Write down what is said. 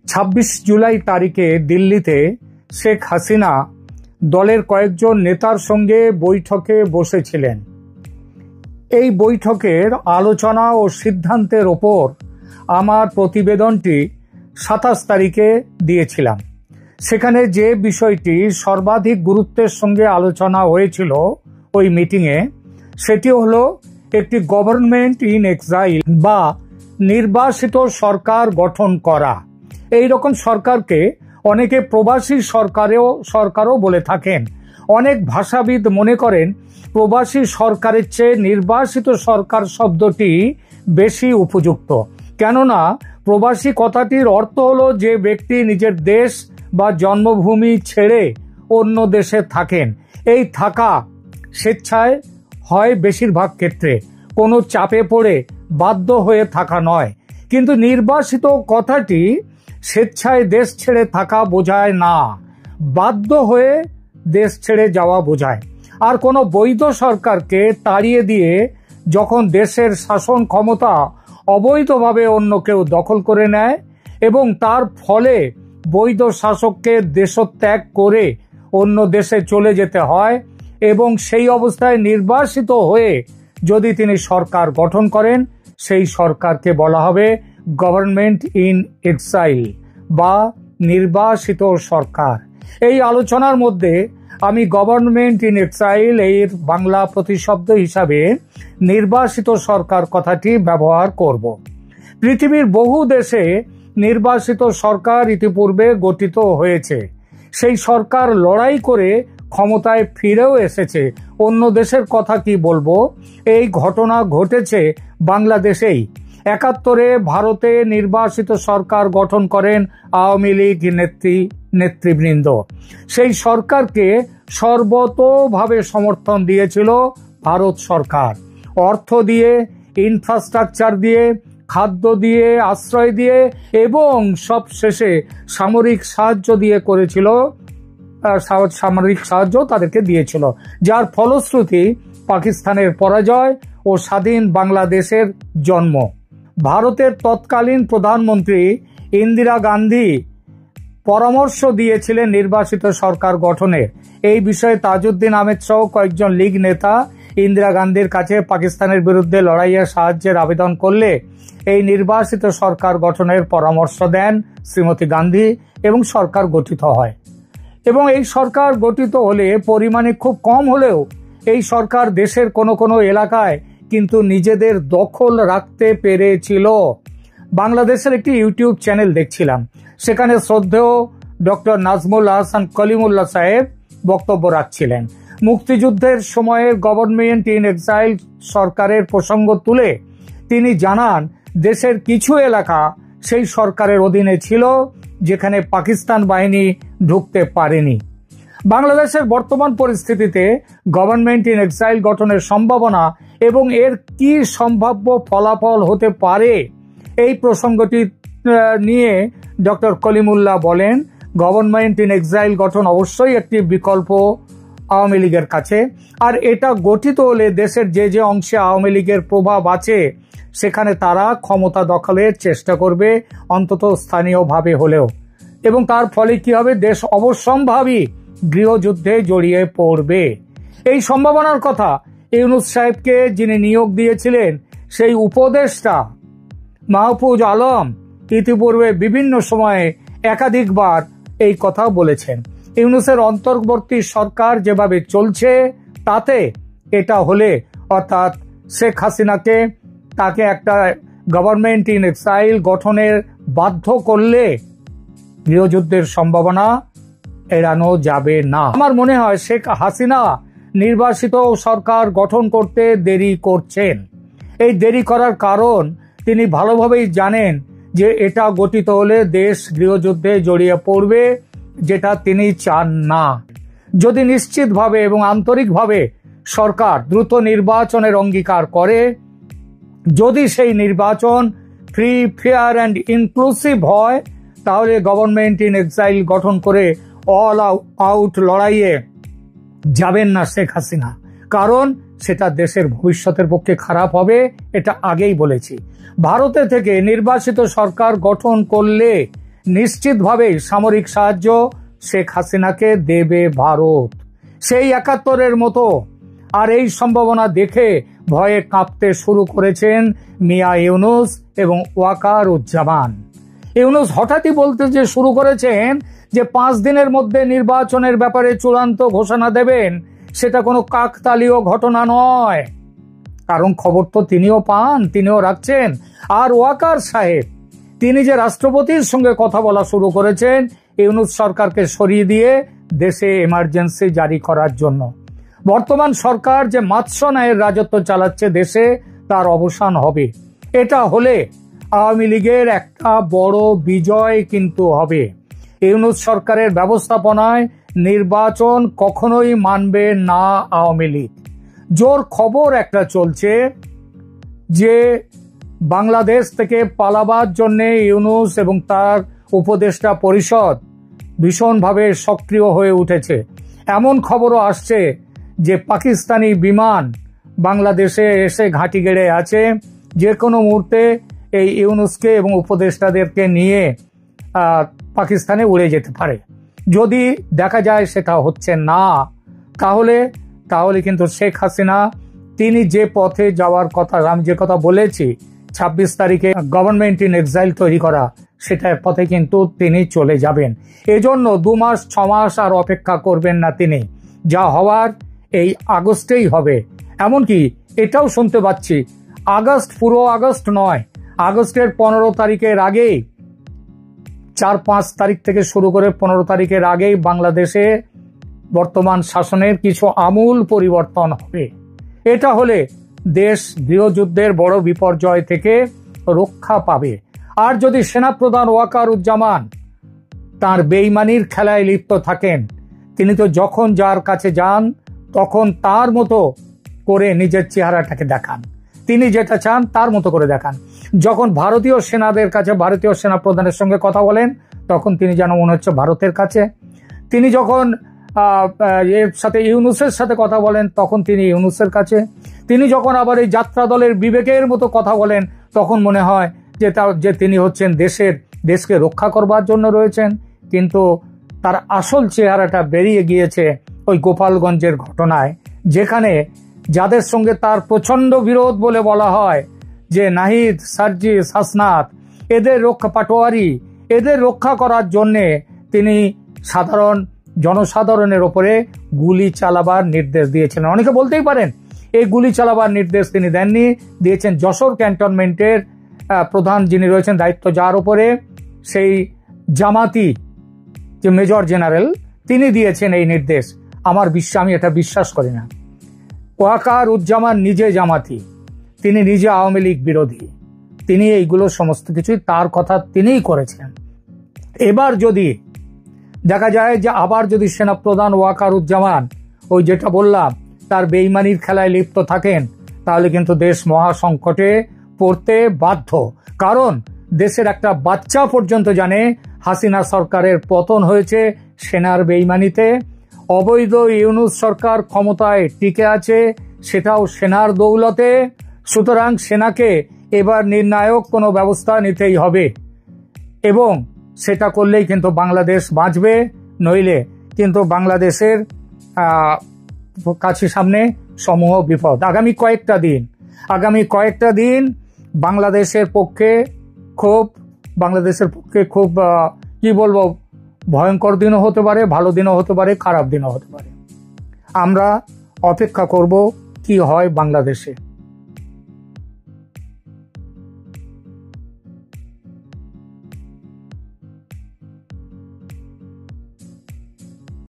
26 জুলাই তারিখে দিল্লিতে শেখ হাসিনা দলের কয়েকজন নেতার সঙ্গে বৈঠকে বসেছিলেন। এই বৈঠকের আলোচনা ও সিদ্ধান্তের ওপর আমার প্রতিবেদনটি 27 তারিখে দিয়েছিলাম। সেখানে যে বিষয়টি সর্বাধিক গুরুত্বের সঙ্গে আলোচনা হয়েছিল ওই মিটিংয়ে, সেটি হলো একটি গভর্নমেন্ট ইন এক্সাইল বা নির্বাসিত সরকার গঠন করা। এই রকম সরকারকে অনেকে প্রবাসী সরকারও বলে থাকেন। অনেক ভাষাবিদ মনে করেন প্রবাসী সরকারের চেয়ে নির্বাসিত সরকার শব্দটি বেশি উপযুক্ত, কেননা প্রবাসী কথাটির অর্থ হলো যে ব্যক্তি নিজের দেশ বা জন্মভূমি ছেড়ে অন্য দেশে থাকেন। এই থাকা স্বেচ্ছায় হয় বেশিরভাগ ক্ষেত্রে, কোনো চাপে পড়ে বাধ্য হয়ে থাকা নয়। কিন্তু নির্বাসিত কথাটি স্বেচ্ছায় দেশ ছেড়ে থাকা বোঝায় না, বাধ্য হয়ে দেশ ছেড়ে যাওয়া বোঝায়। আর কোনো বৈধ সরকারকে তাড়িয়ে দিয়ে যখন দেশের শাসন ক্ষমতা অবৈধভাবে অন্য কেউ দখল করে নেয় এবং তার ফলে বৈধ শাসককে দেশত্যাগ করে অন্য দেশে চলে যেতে হয় এবং সেই অবস্থায় নির্বাসিত হয়ে যদি তিনি সরকার গঠন করেন, সেই সরকারকে বলা হবে গভর্নমেন্ট ইন এক্সাইল বা নির্বাসিত সরকার। এই আলোচনার মধ্যে আমি গভর্নমেন্ট ইন এক্সাইল এর বাংলা প্রতিশব্দ হিসাবে নির্বাসিত সরকার কথাটি ব্যবহার করব। পৃথিবীর বহু দেশে নির্বাসিত সরকার ইতিপূর্বে গঠিত হয়েছে। সেই সরকার লড়াই করে ক্ষমতায় ফিরেও এসেছে। অন্য দেশের কথা কি বলবো, এই ঘটনা ঘটেছে বাংলাদেশেই। 71-এ ভারতে নির্বাসিত সরকার গঠন করেন আওয়ামী লীগ নেতৃবৃন্দ। সেই সরকারকে সর্বতোভাবে সমর্থন দিয়েছিল ভারত সরকার। অর্থ দিয়ে, ইনফ্রাস্ট্রাকচার দিয়ে, খাদ্য দিয়ে, আশ্রয় দিয়ে এবং সবশেষে সামরিক সাহায্য দিয়ে করেছিল। সামরিক সাহায্য তাদেরকে দিয়েছিল, যার ফলশ্রুতি পাকিস্তানের পরাজয় ও স্বাধীন বাংলাদেশের জন্ম। ভারতের তৎকালীন প্রধানমন্ত্রী ইন্দিরা গান্ধী পরামর্শ দিয়েছিলেন নির্বাসিত সরকার গঠনের। এই বিষয়ে তাজউদ্দিন আহমেদ সহ কয়েকজন লীগ নেতা ইন্দিরা গান্ধীর কাছে পাকিস্তানের বিরুদ্ধে লড়াইয়ে সাহায্যের আবেদন করলে এই নির্বাসিত সরকার গঠনের পরামর্শ দেন শ্রীমতী গান্ধী এবং সরকার গঠিত হয়। এবং এই সরকার গঠিত হলে পরিমাণে খুব কম হলেও এই সরকার দেশের কোনো কোনো এলাকায় কিন্তু নিজেদের দখল রাখতে পেরেছিল। বাংলাদেশের একটি ইউটিউব চ্যানেল দেখছিলাম, সেখানে শ্রদ্ধেয় ডক্টর নাজমুল হাসান কলিমুল্লাহ সাহেব বক্তব্য রাখছিলেন। মুক্তিযুদ্ধের সময়ের গভর্নমেন্ট ইন এক্সাইল সরকারের প্রসঙ্গ তুলে তিনি জানান দেশের কিছু এলাকা সেই সরকারের অধীনে ছিল যেখানে পাকিস্তান বাহিনী ঢুকতে পারেনি। বাংলাদেশের বর্তমান পরিস্থিতিতে গভর্নমেন্ট ইন এক্সাইল গঠনের সম্ভাবনা এবং এর কি সম্ভাব্য ফলাফল হতে পারে, এই প্রসঙ্গটি নিয়ে ডক্টর কলিমুল্লাহ বলেন, গভর্নমেন্ট ইন এক্সাইল গঠন অবশ্যই একটি বিকল্প আওয়ামী লীগের কাছে। আর এটা গঠিত হলে দেশের যে যে অংশে আওয়ামী লীগের প্রভাব আছে সেখানে তারা ক্ষমতা দখলের চেষ্টা করবে, অন্তত স্থানীয়ভাবে হলেও। এবং তার ফলে কি হবে, দেশ অবশ্যম্ভাবী গৃহযুদ্ধে জড়িয়ে পড়বে। এই সম্ভাবনার কথা ইউনূস সাহেবকে যিনি নিয়োগ দিয়েছিলেন সেই উপদেষ্টা মাহফুজ আলম ইতিপূর্বে বিভিন্ন সময়ে একাধিকবার এই কথা বলেছেন। ইউনূসের অন্তর্বর্তী সরকার যেভাবে চলছে তাতে এটা হলে, অর্থাৎ শেখ হাসিনাকে তাকে একটা গভর্নমেন্ট ইন এক্সাইল গঠনের বাধ্য করলে গৃহযুদ্ধের সম্ভাবনা এড়ানো যাবে না। আমার মনে হয় শেখ হাসিনা নির্বাসিত সরকার গঠন করতে দেরি করছেন। এই দেরি করার কারণ তিনি ভালোভাবেই জানেন যে এটা গঠিত হলে দেশ গৃহযুদ্ধে জড়িয়ে পড়বে, যেটা তিনি চান না। যদি নিশ্চিতভাবে এবং আন্তরিকভাবে সরকার দ্রুত নির্বাচনের অঙ্গীকার করে, যদি সেই নির্বাচন ফ্রি, ফেয়ার অ্যান্ড ইনক্লুসিভ হয়, তাহলে গভর্নমেন্ট ইন এক্সাইল গঠন করে অল আউট লড়াইয়ে যাবেন না শেখ হাসিনা, কারণ সেটা দেশের ভবিষ্যতের পক্ষে খারাপ হবে, এটা আগেই বলেছি। ভারতে থেকে নির্বাচিত সরকার গঠন করলে নিশ্চিতভাবেই সামরিক সাহায্য শেখ হাসিনাকে দেবে ভারত, সেই ৭১-এর মতো। আর এই সম্ভাবনা দেখে ভয়ে কাঁপতে শুরু করেছেন মিয়া ইউনুস এবং ওয়াকারুজ্জামান। ইউনুস হঠাৎই বলতে যে শুরু করেছেন যে ৫ দিনের মধ্যে নির্বাচনের ব্যাপারে চূড়ান্ত ঘোষণা দেবেন, সেটা কোনো কাকতালীয় ঘটনা নয়, কারণ খবর তো তিনিও পান, তিনিও রাখছেন। আর ওয়াকার সাহেব তিনি যে রাষ্ট্রপতির সঙ্গে কথা বলা শুরু করেছেন ইউনুস সরকারকে সরিয়ে দিয়ে দেশে এমার্জেন্সি জারি করার জন্য। বর্তমান সরকার যে মাৎস্যন্যায়ের রাজত্ব চালাচ্ছে দেশে, তার অবসান হবে। এটা হলে আওয়ামী লীগের একটা বড় বিজয় কিন্তু হবে। ইউনুস সরকারের ব্যবস্থাপনায় নির্বাচন কখনোই মানবে না আওয়ামী লীগ। জোর খবর একটা চলছে যে বাংলাদেশ থেকে পালাবার জন্য ইউনুস এবং তার উপদেষ্টা পরিষদ ভীষণভাবে সক্রিয় হয়ে উঠেছে। এমন খবরও আসছে যে পাকিস্তানি বিমান বাংলাদেশে এসে ঘাঁটি গেড়ে আছে, যে কোনো মুহূর্তে এই ইউনুসকে এবং উপদেষ্টাদেরকে নিয়ে পাকিস্তানে উড়ে যেতে পারে। যদি দেখা যায় সেটা হচ্ছে না, তাহলে কিন্তু শেখ হাসিনা তিনি যে পথে যাওয়ার কথা, আমি যে কথা বলেছি ২৬ তারিখে গভর্নমেন্ট ইন এক্সাইল তৈরি করা, সেটার পথে কিন্তু তিনি চলে যাবেন। এজন্য ২ মাস ৬ মাস আর অপেক্ষা করবেন না তিনি, যা হওয়ার এই আগস্টেই হবে। এমনকি এটাও শুনতে পাচ্ছি আগস্ট, পুরো আগস্ট নয়, আগস্টের ১৫ তারিখের আগেই, ৪-৫ তারিখ থেকে শুরু করে ১৫ তারিখের আগেই বাংলাদেশে বর্তমান শাসনের কিছু আমূল পরিবর্তন হবে। এটা হলে দেশ গৃহযুদ্ধের বড় বিপর্যয় থেকে রক্ষা পাবে। আর যদি সেনাপ্রধান ওয়াকারুজ্জামান তার বেইমানির খেলায় লিপ্ত থাকেন, তিনি তো যখন যার কাছে যান তখন তার মতো করে নিজের চেহারাটাকে দেখান, তিনি যেটা চান তার মতো করে দেখান। যখন ভারতীয় সেনাদের কাছে, ভারতীয় সেনা প্রধানের সঙ্গে কথা বলেন, তখন তিনি যেন মনে হচ্ছে ভারতের কাছে। তিনি যখন এর সাথে ইউনুসের সাথে কথা বলেন, তখন তিনি ইউনুসের কাছে। তিনি যখন আবার এই যাত্রা দলের বিবেকের মতো কথা বলেন, তখন মনে হয় যে তিনি হচ্ছেন দেশকে রক্ষা করবার জন্য রয়েছেন। কিন্তু তার আসল চেহারাটা বেরিয়ে গিয়েছে ওই গোপালগঞ্জের ঘটনায়, যেখানে যাদের সঙ্গে তার প্রচন্ড বিরোধ বলে বলা হয়, যে নাহিদ, সার্জিস, হাসনাত, এদের রক্ষা, পাটোয়ারি, এদের রক্ষা করার জন্যে তিনি জনসাধারণের ওপরে গুলি চালাবার নির্দেশ দিয়েছিলেন। অনেকে বলতেই পারেন এই গুলি চালাবার নির্দেশ তিনি দেননি, দিয়েছেন যশোর ক্যান্টনমেন্টের প্রধান যিনি রয়েছেন, দায়িত্ব যার উপরে, সেই জামাতি যে মেজর জেনারেল, তিনি দিয়েছেন এই নির্দেশ। আমি এটা বিশ্বাস করি না। ওয়াকারুজ্জামান নিজে জামাতি, তিনি নিজে আওয়ামী লীগ বিরোধী, তিনি এইগুলো সমস্ত কিছুই তার কথা তিনিই করেছেন। এবার যদি দেখা যায় যে আবার যদি সেনাপ্রধান ওয়াকারুজ্জামান ওই যেটা বললাম তার বেইমানির খেলায় লিপ্ত থাকেন, তাহলে কিন্তু দেশ মহাসংকটে পড়তে বাধ্য। কারণ দেশের একটা বাচ্চা পর্যন্ত জানে হাসিনা সরকারের পতন হয়েছে সেনার বেইমানিতে। অবৈধ ইউনুস সরকার ক্ষমতায় টিকে আছে, সেটাও সেনার দৌলতে। সুতরাং সেনাকে এবার নির্ণায়ক কোনো ব্যবস্থা নিতেই হবে, এবং সেটা করলেই কিন্তু বাংলাদেশ বাঁচবে, নইলে কিন্তু বাংলাদেশের কাছে সামনে সমূহ বিপদ। আগামী কয়েকটা দিন বাংলাদেশের পক্ষে খুব কি বলবো, ভয়ঙ্কর দিনও হতে পারে, ভালো দিনও হতে পারে, খারাপ দিনও হতে পারে। আমরা অপেক্ষা করব কি হয় বাংলাদেশে।